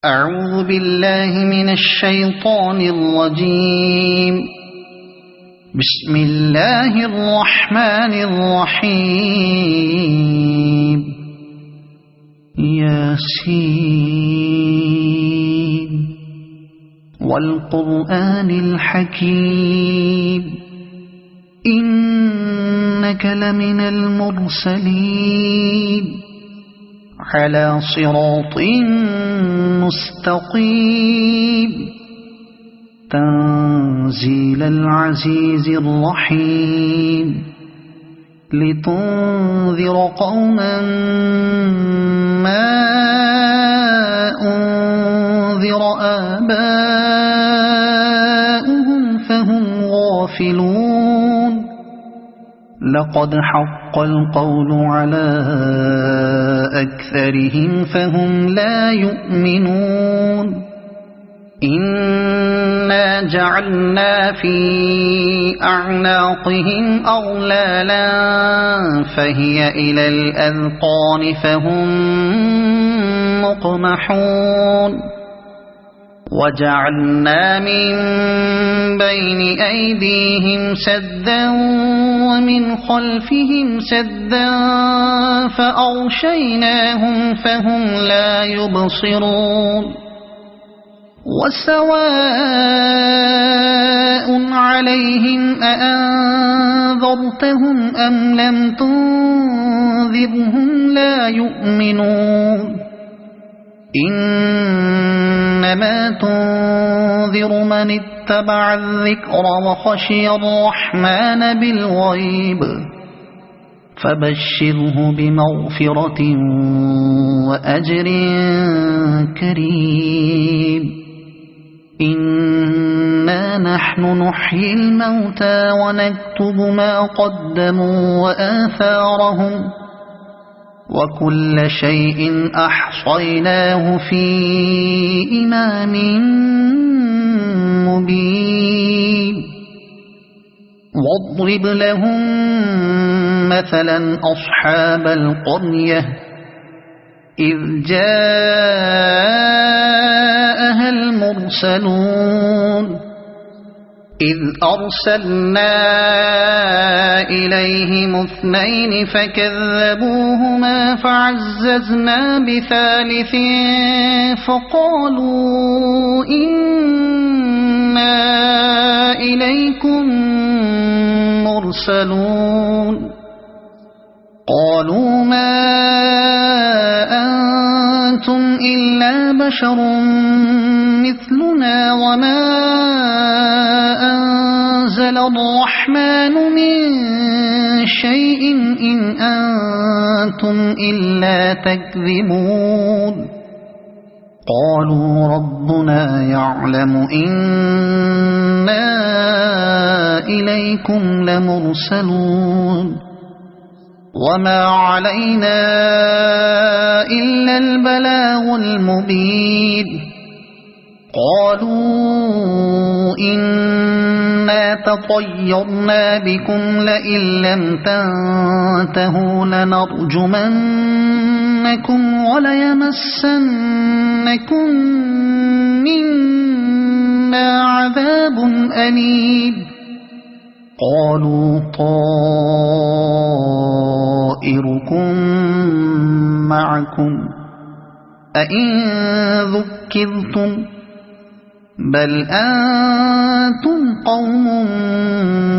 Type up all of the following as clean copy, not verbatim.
أعوذ بالله من الشيطان الرجيم. بسم الله الرحمن الرحيم. ياسين والقرآن الحكيم إنك لمن المرسلين على صراط مستقيم تنزيل العزيز الرحيم لتنذر قوما ما أنذر آباؤهم فهم غافلون. لقد حق القول على أكثرهم فهم لا يؤمنون. إنا جعلنا في أعناقهم أغلالا فهي إلى الأذقان فهم مقمحون. وجعلنا من بين أيديهم سدا ومن خلفهم سدا فأغشيناهم فهم لا يبصرون. وسواء عليهم أأنذرتهم أم لم تنذرهم لا يؤمنون. إنما تنذر من اتبع الذكر وخشي الرحمن بالغيب فبشره بمغفرة وأجر كريم. إنا نحن نحيي الموتى ونكتب ما قدموا وآثارهم وكل شيء أحصيناه في إمام مبين. واضرب لهم مثلا أصحاب القرية إذ جاءها المرسلون إذ أرسلنا إليهم اثنين فكذبوهما فعززنا بثالث فقالوا إنا إليكم مرسلون. قالوا ما أنتم إلا بشر مثلنا وما أنزل الرحمن من شيء إن أنتم إلا تكذبون. قالوا ربنا يعلم إنا إليكم لمرسلون وما علينا إلا البلاغ المبين. قالوا إنا تطيرنا بكم لئن لم تنتهوا لنرجمنكم وليمسنكم منا عذاب أليم. قالوا طائركم معكم أئن ذكرتم بل أنتم قوم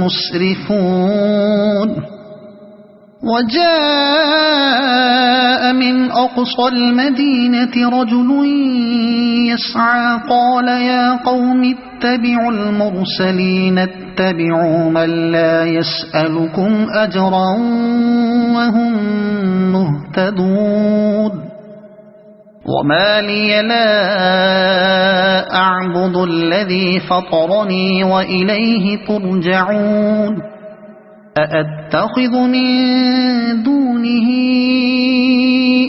مسرفون. وجاء من أقصى المدينة رجل يسعى قال يا قوم اتبعوا المرسلين اتبعوا من لا يسألكم أجرا وهم مهتدون. وما لي لا أعبد الذي فطرني وإليه ترجعون. أأتخذ من دونه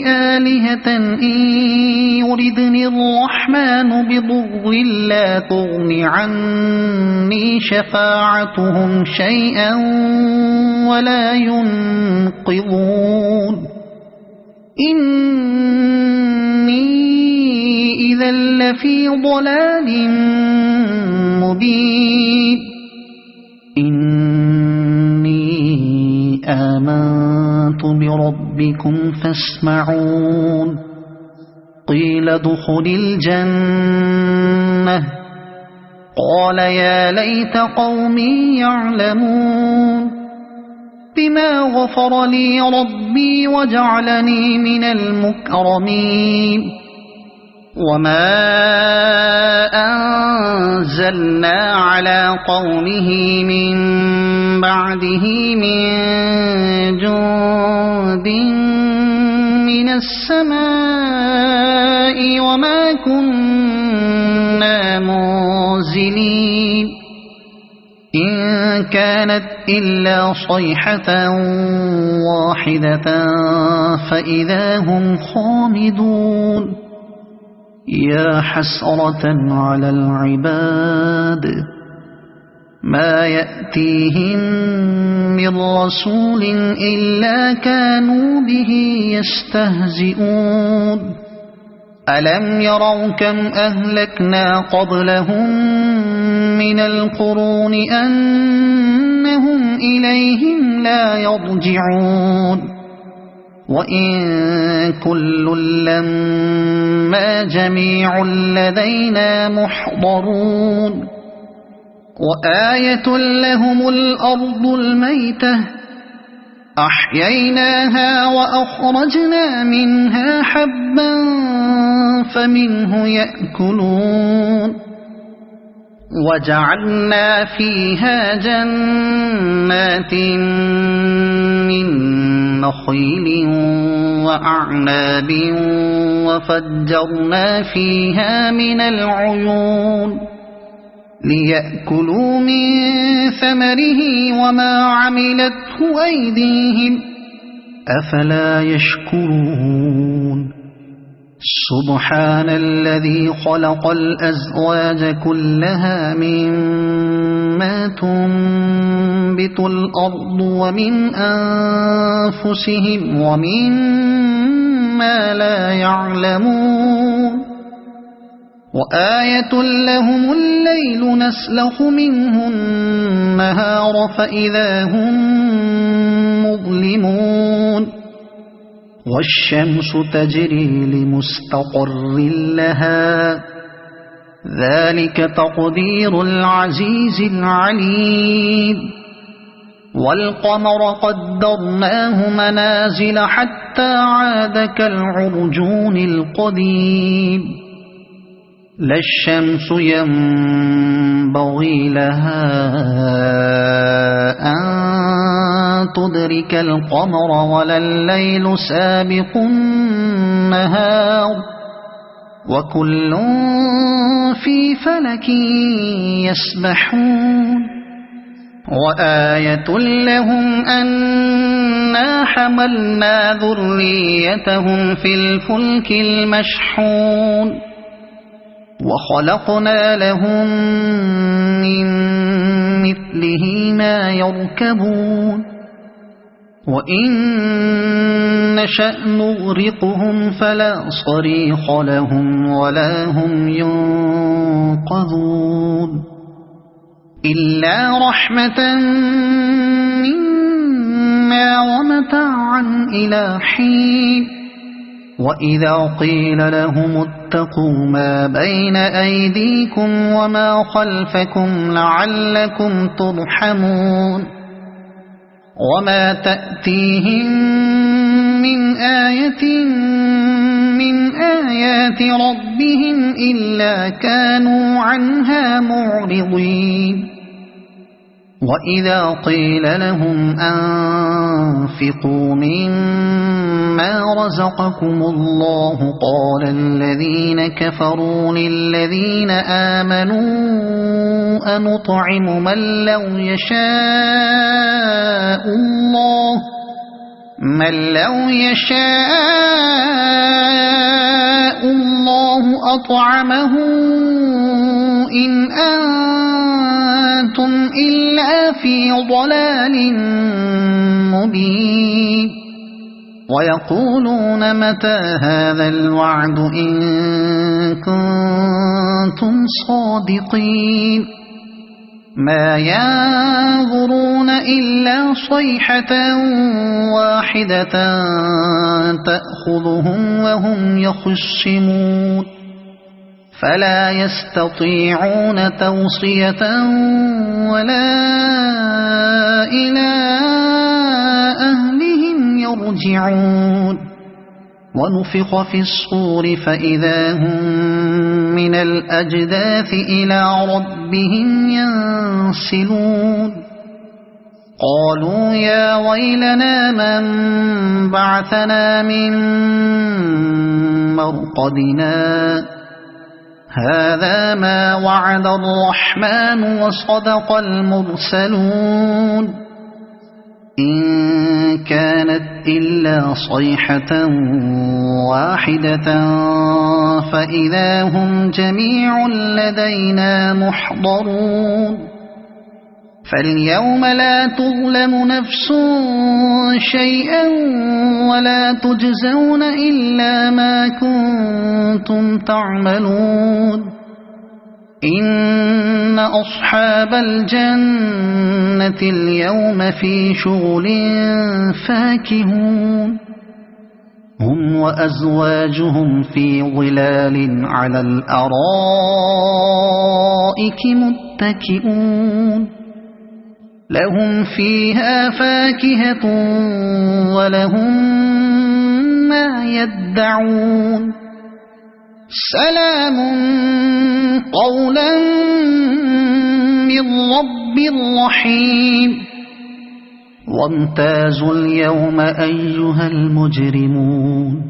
آلهة إن يردني الرحمن بضر لا تغن عني شفاعتهم شيئا ولا ينقذون. إني إذا لفي ضلال مبين إني آمنت بربكم فاسمعون قيل ادخل الجنة قال يا ليت قومي يعلمون بما غفر لي ربي وجعلني من المكرمين وما أنزلنا على قومه من بعده من جند من السماء وما كنا منزلين إن كانت إلا صيحة واحدة فإذا هم خامدون يا حسرة على العباد ما يأتيهم من رسول إلا كانوا به يستهزئون ألم يروا كم أهلكنا قبلهم من القرون أنهم إليهم لا يرجعون وإن كل لما جميع لدينا محضرون وآية لهم الأرض الميتة أحييناها وأخرجنا منها حبا فمنه يأكلون وجعلنا فيها جنات من نخيل وأعناب وفجرنا فيها من العيون ليأكلوا من ثمره وما عملته أيديهم أفلا يشكرون سبحان الذي خلق الأزواج كلها مما تنبت الأرض ومن أنفسهم ومما لا يعلمون وآية لهم الليل نسلخ منه النهار فإذا هم مظلمون والشمس تجري لمستقر لها ذلك تقدير العزيز العليم والقمر قدرناه منازل حتى عاد كالعرجون القديم لا الشمس ينبغي لها أن تدرك القمر ولا الليل سابق النهار وكل في فلك يسبحون وآية لهم أنا حملنا ذريتهم في الفلك المشحون وخلقنا لهم من مثله ما يركبون وإن نشأ نغرقهم فلا صريخ لهم ولا هم ينقذون إلا رحمة منا ومتاعا إلى حين وإذا قيل لهم اتقوا ما بين أيديكم وما خلفكم لعلكم ترحمون وما تأتيهم من آية من آيات ربهم إلا كانوا عنها معرضين وإذا قيل لهم أنفقوا مما رزقكم الله قال الذين كفروا للذين آمنوا أنطعم من لو يشاء الله أطعمه إن أنتم إلا في ضلال مبين ويقولون متى هذا الوعد إن كنتم صادقين ما ينظرون إلا صيحة واحدة تأخذهم وهم يخصمون فلا يستطيعون توصية ولا إلى أهلهم يرجعون ونفخ في الصور فإذا هم من الأجداث إلى ربهم ينسلون قالوا يا ويلنا من بعثنا من مرقدنا هذا ما وعد الرحمن وصدق المرسلون إن كانت إلا صيحة واحدة فإذا هم جميع لدينا محضرون فاليوم لا تظلم نفس شيئا ولا تجزون إلا ما كنتم تعملون إن أصحاب الجنة اليوم في شغل فاكهون هم وأزواجهم في ظلال على الأرائك متكئون لهم فيها فاكهة ولهم ما يدعون سلام قولا من رب رحيم وامتازوا اليوم أيها المجرمون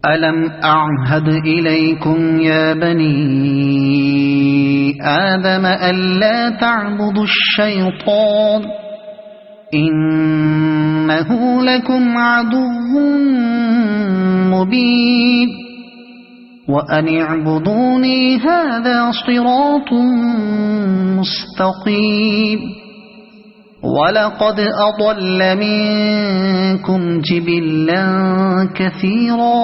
ألم أعهد إليكم يا بني آدم ألا تعبدوا الشيطان إنه لكم عدو مبين وأن اعبدوني هذا صراط مستقيم ولقد أضل منكم جبلا كثيرا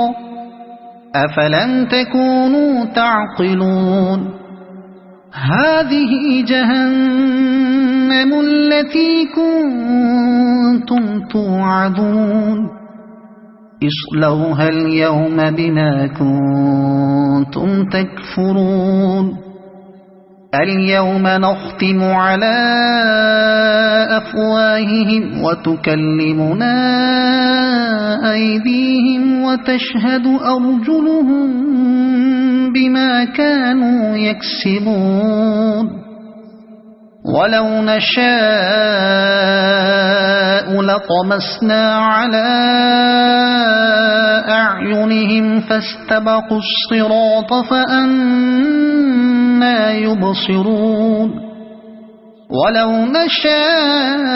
أفلم تكونوا تعقلون هذه جهنم التي كنتم توعدون اصلوها اليوم بما كنتم تكفرون اليوم نختم على أفواههم وتكلمنا أيديهم وتشهد أرجلهم بما كانوا يكسبون ولو نشاء لطمسنا على أعينهم فاستبقوا الصراط فأنى يبصرون ولو نشاء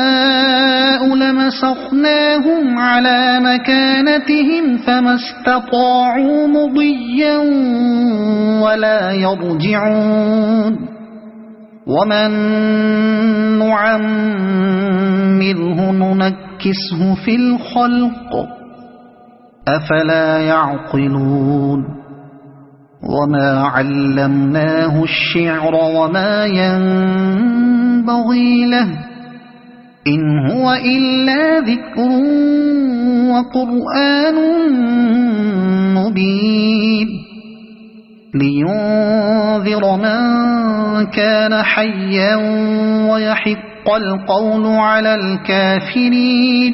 لمسخناهم على مكانتهم فما استطاعوا مضيا ولا يرجعون ومن نعمره ننكسه في الخلق أفلا يعقلون وما علمناه الشعر وما ينبغي له إن هو إلا ذكر وقرآن مبين لينذر من كان حيا ويحق القول على الكافرين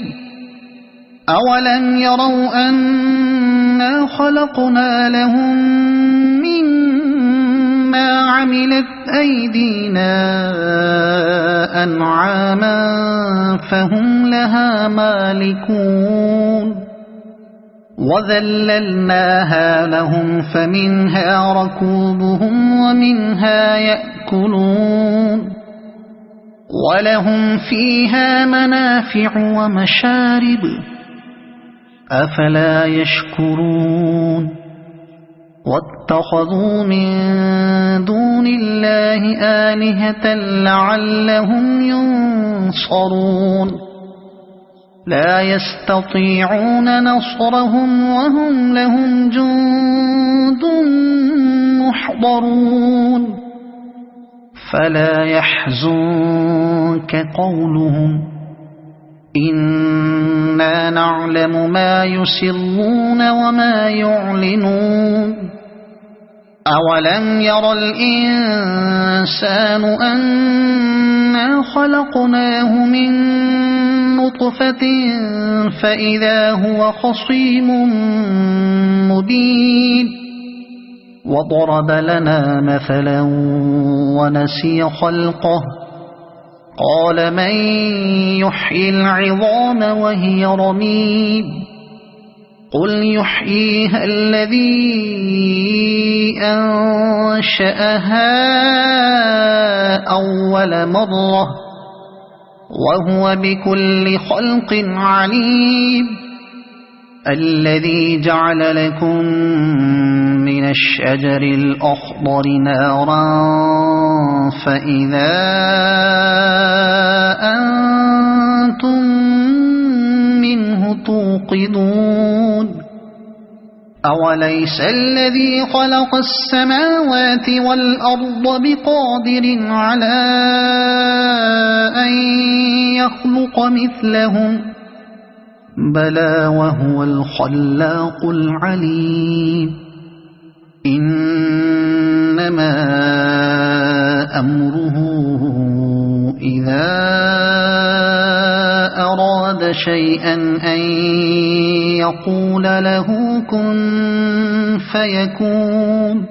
أولم يروا أنا خلقنا لهم مما عملت أيدينا أنعاما فهم لها مالكون وذللناها لهم فمنها ركوبهم ومنها يأكلون ولهم فيها منافع ومشارب أفلا يشكرون واتخذوا من دون الله آلهة لعلهم ينصرون لا يستطيعون نصرهم وهم لهم جند محضرون فلا يحزنك قولهم إنا نعلم ما يسرون وما يعلنون أولم ير الإنسان أنا خلقناه من نطفة فإذا هو خصيم مبين وضرب لنا مثلا ونسي خلقه قال من يحيي العظام وهي رميم قل يحييها الذي أنشأها أول مرة وهو بكل خلق عليم الذي جعل لكم من الشجر الأخضر نارا فإذا أنتم منه توقدون أوليس الذي خلق السماوات والأرض بقادر على أن يخلق مثلهم بلى وهو الخلاق العليم إنما أمره إذا أراد شيئا أن يقول له كن فيكون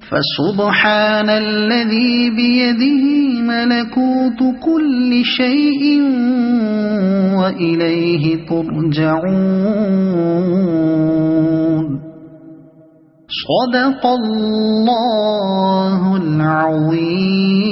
فسبحان الذي بيده ملكوت كل شيء وإليه ترجعون صدق الله العظيم.